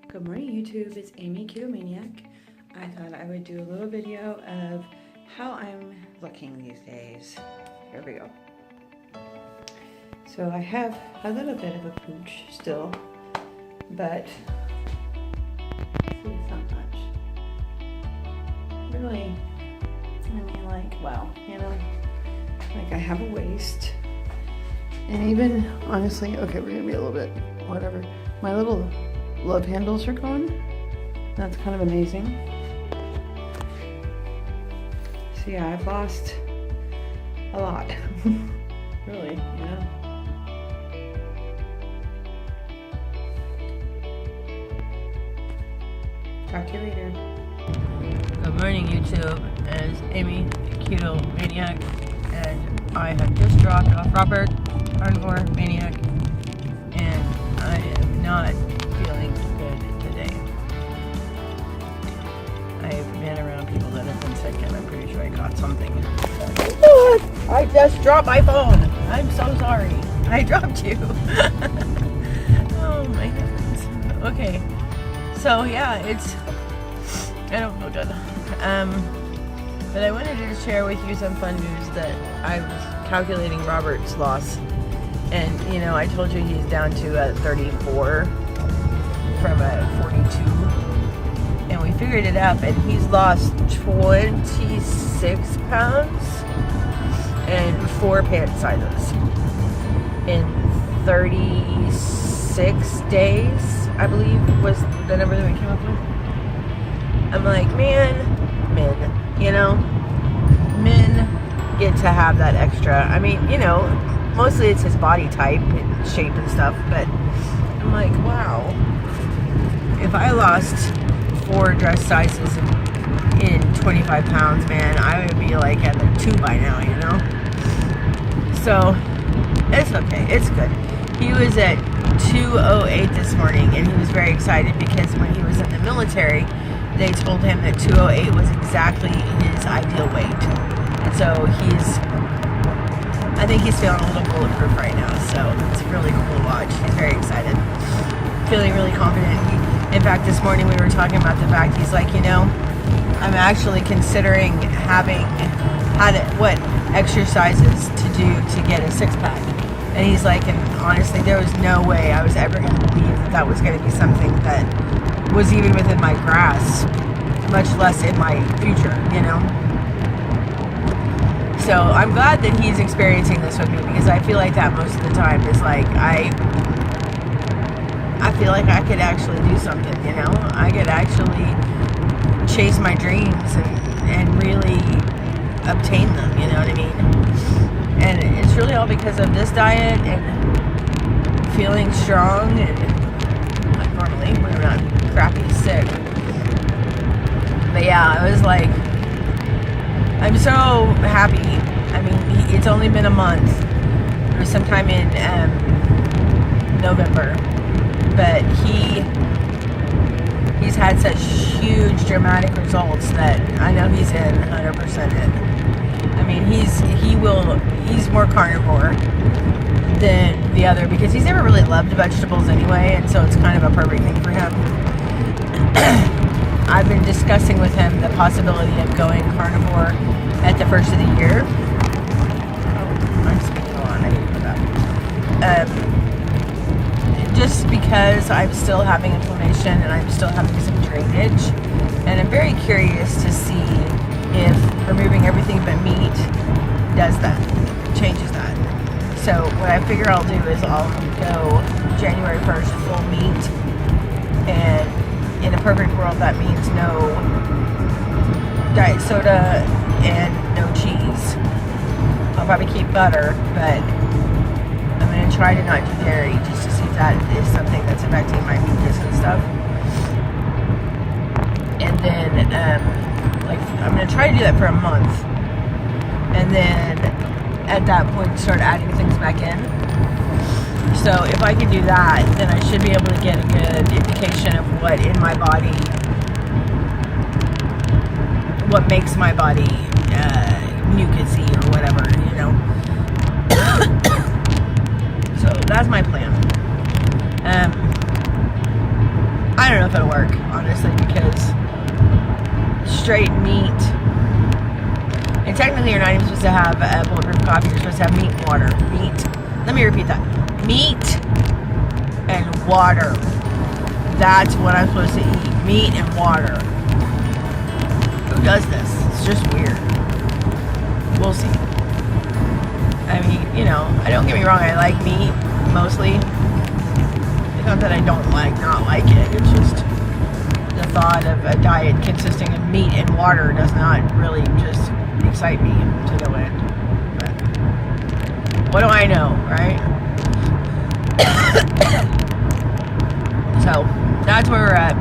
Good morning YouTube, it's Aimee Keto Maniac. I thought I would do a little video of how I'm looking these days. Here we go. So I have a little bit of a pooch still, but it's not much. Really, I mean, like, wow, you know, like I have a waist, and even honestly, okay, we're gonna be a little bit, whatever. My little love handles are gone. That's kind of amazing. So yeah, I've lost a lot. Really, yeah. Talk to you later. Good morning YouTube, it's Aimee Keto Maniac, and I have just dropped off Robert, Carnivore Maniac, and I am not feeling good today. I've been around people that have been sick, and I'm pretty sure I caught something. I just dropped my phone. I'm so sorry. I dropped you. Oh my goodness. Okay. So yeah, I don't feel good. But I wanted to share with you some fun news that I was calculating Robert's loss. And, you know, I told you he's down to 34 from 42. And we figured it up, and he's lost 26 pounds and 4 pant sizes in 36 days, I believe was the number that we came up with. I'm like, men, you know, men get to have that extra. I mean, you know, mostly it's his body type and shape and stuff, but I'm like, wow, if I lost 4 dress sizes in 25 pounds, man, I would be like at the 2 by now, you know? So, it's okay, it's good. He was at 208 this morning, and he was very excited because when he was in the military, they told him that 208 was exactly his ideal weight. And so I think he's feeling a little bulletproof right now, so it's really cool to watch. He's very excited, feeling really confident. In fact, this morning we were talking about the fact, he's like, you know, I'm actually considering what exercises to do to get a 6-pack. And he's like, and honestly, there was no way I was ever going to believe that was going to be something that was even within my grasp, much less in my future, you know? So I'm glad that he's experiencing this with me, because I feel like that most of the time is like, I feel like I could actually do something, you know? I could actually chase my dreams and really obtain them, you know what I mean? And it's really all because of this diet and feeling strong, and like normally when I'm not crappy sick. But yeah, I was like, I'm so happy. I mean, it's only been a month. It was sometime in November, but he's had such huge dramatic results that I know he's in 100% in. I mean, he's more carnivore than the other, because he's never really loved vegetables anyway, and so it's kind of a perfect thing for him. I've been discussing with him the possibility of going carnivore at the first of the year. Oh, I'm speaking on. I need to put that. Just because I'm still having inflammation and I'm still having some drainage, and I'm very curious to see if removing everything but meat changes that. So what I figure I'll do is I'll go January 1st full meat, and in a perfect world that means no diet soda and no cheese. I'll probably keep butter, but I'm going to try to not do dairy just to see if that is something that's affecting my mucus and stuff. And then I'm going to try to do that for a month, and then at that point start adding things back in. So if I can do that, then I should be able to get a good indication of what in my body, what makes my body mucusy or whatever, you know. So that's my plan. I don't know if it'll straight meat. And technically you're not even supposed to have a bulletproof coffee. You're supposed to have meat and water. Let me repeat that. Meat and water. That's what I'm supposed to eat. Meat and water. Who does this? It's just weird. We'll see. I mean, you know, don't get me wrong, I like meat, mostly. It's not that I don't not like it. It's just the thought of a diet consisting of meat and water does not really just excite me to no end. But what do I know, right? So, that's where we're at.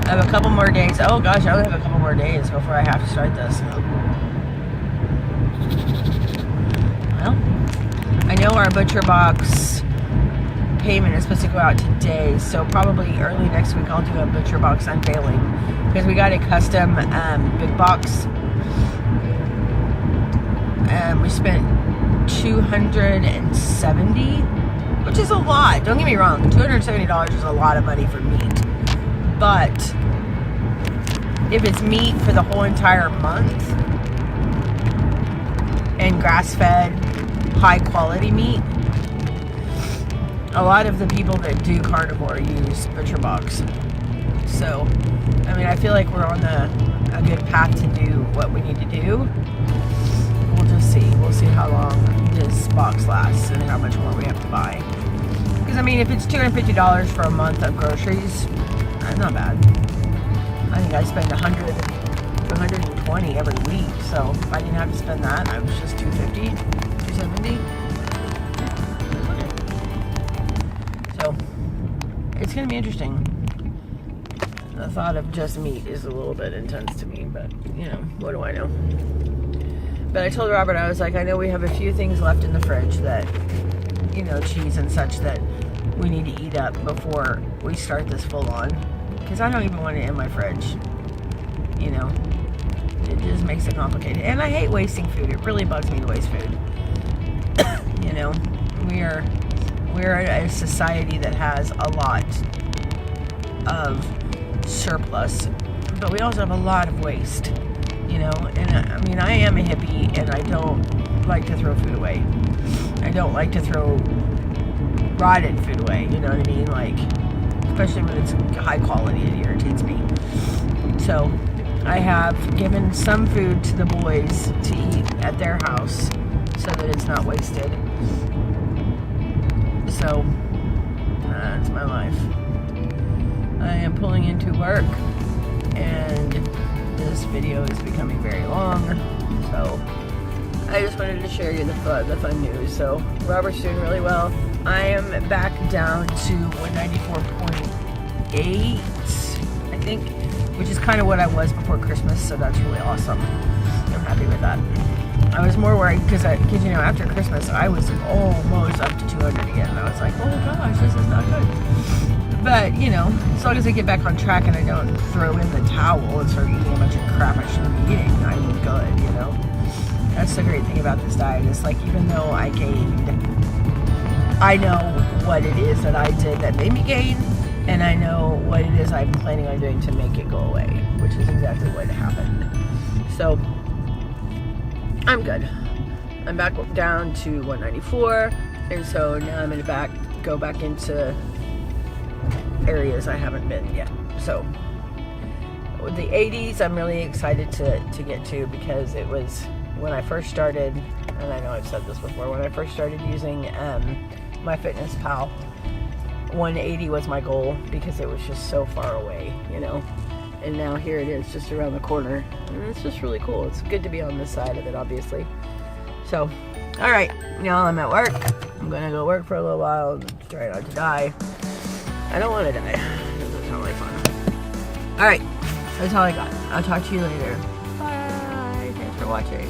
I have a couple more days. Oh gosh, I only have a couple more days before I have to start this. Well, I know our Butcher Box payment is supposed to go out today, so probably early next week I'll do a Butcher Box unveiling, because we got a custom big box. We spent $270, which is a lot. Don't get me wrong, $270 is a lot of money for meat. But if it's meat for the whole entire month and grass-fed, high-quality meat, a lot of the people that do carnivore use Butcher Box. So, I mean, I feel like we're on a good path to do what we need to do. We'll just see. We'll see how long this box lasts and how much more we have to buy. Because, I mean, if it's $250 for a month of groceries, that's not bad. I think I spend $100 to $120 every week. So, if I didn't have to spend that, I was just $250, $270. So, it's going to be interesting. The thought of just meat is a little bit intense to me, but, you know, what do I know? But I told Robert, I was like, I know we have a few things left in the fridge that, you know, cheese and such that we need to eat up before we start this full on. Because I don't even want it in my fridge. You know, it just makes it complicated. And I hate wasting food. It really bugs me to waste food. You know, we're a society that has a lot of surplus, but we also have a lot of waste, you know. And I mean, I am a hippie and I don't like to throw food away. I don't like to throw rotted food away, you know what I mean? Like, especially when it's high quality, it irritates me. So I have given some food to the boys to eat at their house so that it's not wasted. So that's my life. I am pulling into work and this video is becoming very long, so I just wanted to share you the fun news. So Robert's doing really well. I am back down to 194.8, I think, which is kind of what I was before Christmas, so that's really awesome. I'm happy with that. I was more worried because you know, after Christmas I was almost up to 200 again, and I was like, oh gosh, this is not good. But, you know, as long as I get back on track and I don't throw in the towel and start eating a bunch of crap I shouldn't be eating, I'm good, you know. That's the great thing about this diet. It's like, even though I gained, I know what it is that I did that made me gain, and I know what it is I'm planning on doing to make it go away, which is exactly what happened. So, I'm good. I'm back down to 194, and so now I'm going to go back into areas I haven't been yet. So with the 80s, I'm really excited to get to, because it was when I first started, and I know I've said this before, when I first started using MyFitnessPal, 180 was my goal, because it was just so far away, you know. And now here it is, just around the corner, and it's just really cool. It's good to be on this side of it, obviously. So, all right, now I'm at work. I'm gonna go work for a little while and try not to die. I don't want to die. It doesn't sound like fun. All right, that's all I got. I'll talk to you later. Bye. Thanks for watching.